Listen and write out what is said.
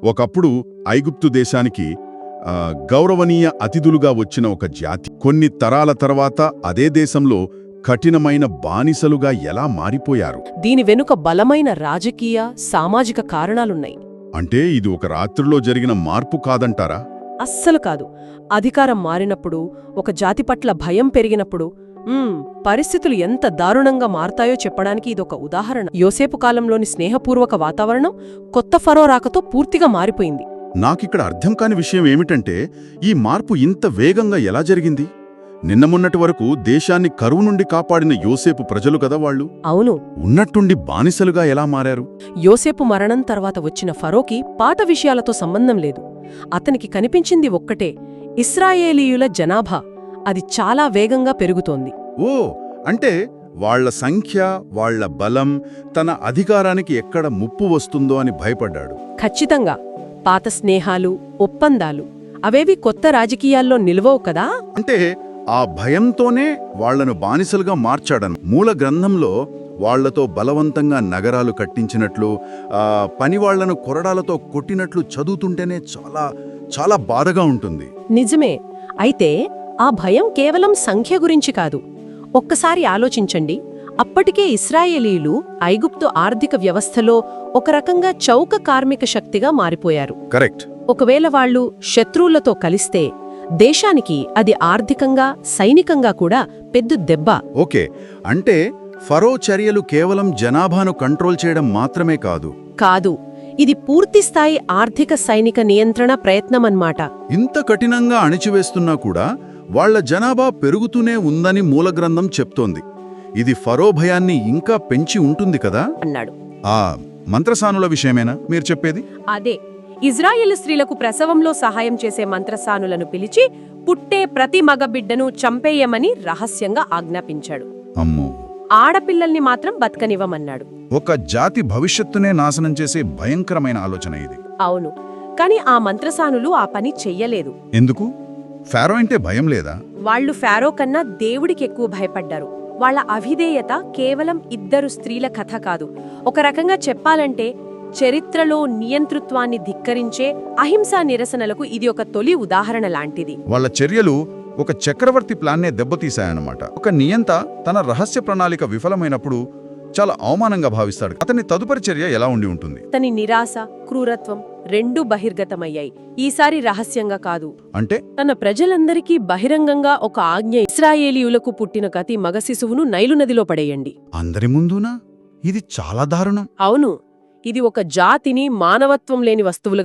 ఒకప్పుడు ఐగుప్తు దేశానికి గౌరవనీయ అతిథులుగా వచ్చిన ఒక జాతి కొన్ని తరాల తర్వాత అదే దేశంలో కఠినమైన బానిసలుగా ఎలా మారిపోయారు. దీని వెనుక బలమైన రాజకీయ సామాజిక కారణాలున్నాయి. అంటే ఇది ఒక రాత్రిలో జరిగిన మార్పు కాదంటారా? అస్సలు కాదు. అధికారం మారినప్పుడు, ఒక జాతి పట్ల భయం పెరిగినప్పుడు పరిస్థితులు ఎంత దారుణంగా మారతాయో చెప్పడానికి ఇదొక ఉదాహరణ. యోసేపు కాలంలోని స్నేహపూర్వక వాతావరణం కొత్త ఫరో రాకతో పూర్తిగా మారిపోయింది. నాకిక్కడ అర్థం కాని విషయం ఏమిటంటే, ఈ మార్పు ఇంత వేగంగా ఎలా జరిగింది? నిన్న మొన్నటి వరకు దేశాన్ని కరువు నుండి కాపాడిన యోసేపు ప్రజలు కదా వాళ్ళు. అవును. ఉన్నట్టుండి బానిసలుగా ఎలా మారారు? యోసేపు మరణం తర్వాత వచ్చిన ఫరోకి పాత విషయాలతో సంబంధం లేదు. అతనికి కనిపించింది ఒక్కటే, ఇశ్రాయేలీయుల జనాభా. అది చాలా వేగంగా పెరుగుతోంది. ఓ, అంటే వాళ్ల సంఖ్య, వాళ్ల బలం, తన అధికారానికి ఎక్కడ ముప్పు వస్తుందో అని భయపడ్డాడు. ఖచ్చితంగా. పాత స్నేహాలు, ఒప్పందాలు అవేవి కొత్త రాజకీయాల్లో నిలవవు కదా. అంటే ఆ భయంతోనే వాళ్లను బానిసలుగా మార్చాడను. మూల గ్రంథంలో వాళ్లతో బలవంతంగా నగరాలు కట్టించినట్లు, పనివాళ్లను కొరడాలతో కొట్టినట్లు చదువుతుంటేనే చాలా చాలా బాధగా ఉంటుంది. నిజమే. అయితే ఆ భయం కేవలం సంఖ్య గురించి కాదు. ఒక్కసారి ఆలోచించండి. అప్పటికే ఇశ్రాయేలీలు ఐగుప్తు ఆర్థిక వ్యవస్థలో ఒక రకంగా చౌక కార్మిక శక్తిగా మారిపోయారు. కరెక్ట్. ఒకవేళ వాళ్లు శత్రువులతో కలిస్తే దేశానికి అది ఆర్థికంగా, సైనికంగా కూడా పెద్ద దెబ్బ. ఓకే, అంటే ఫరో చర్యలు కేవలం జనాభాను కంట్రోల్ చేయడం మాత్రమే కాదు, ఇది పూర్తిస్థాయి ఆర్థిక సైనిక నియంత్రణ ప్రయత్నమన్నమాట. ఇంత కఠినంగా అణిచివేస్తున్నా కూడా వాళ్ల జనాభా పెరుగుతూనే ఉందని మూలగ్రంథం చెప్తోంది. ఇది ఫరో భయాన్ని ఇంకా పెంచి ఉంటుంది కదా అన్నాడు. ఆ మంత్రసానుల విషయమేనా మీరు చెప్పేది? అదే. ఇజ్రాయేలు స్త్రీలకు ప్రసవంలో సహాయం చేసే మంత్రసానులను పిలిచి పుట్టే ప్రతి మగబిడ్డను చంపేయమని రహస్యంగా ఆజ్ఞాపించాడు. అమ్మో. ఆడపిల్లల్ని మాత్రం బతకనివ్వమన్నాడు. ఒక జాతి భవిష్యత్తునే నాశనం చేసే భయంకరమైన ఆలోచన ఇది. అవును. కాని ఆ మంత్రసానులు ఆ పని చెయ్యలేదు. ఎందుకు? ఫారో అంటే భయం లేదా? వాళ్లు ఫారో కన్నా దేవుడికి ఎక్కువ భయపడ్డారు. వాళ్ల అవిధేయత కేవలం ఇద్దరు స్త్రీల కథ కాదు. ఒక రకంగా చెప్పాలంటే చరిత్రలో నియంతృత్వాన్ని ధిక్కరించే అహింసా నిరసనలకు ఇది ఒక తొలి ఉదాహరణ లాంటిది. వాళ్ళ చర్యలు ఒక చక్రవర్తి ప్లాన్నే దెబ్బతీశాయన్నమాట. ఒక నియంత తన రహస్య ప్రణాళిక విఫలమైనప్పుడు చాలా అవమానంగా భావిస్తాడు. అతని తదుపరి చర్య ఎలా ఉండి ఉంటుంది? తని నిరాశ, క్రూరత్వం రెండూ బహిర్గతమయ్యాయి. ఈసారి రహస్యంగా కాదు, అంటే తన ప్రజలందరికీ బహిరంగంగా ఒక ఆజ్ఞ. ఇశ్రాయేలీయులకు పుట్టిన ప్రతి మగ శిశువును నైలు నదిలో పడేయండి. అందరి ముందునా? ఇది చాలా దారుణం. అవును. ఇది ఒక జాతిని మానవత్వం లేని వస్తువులుగా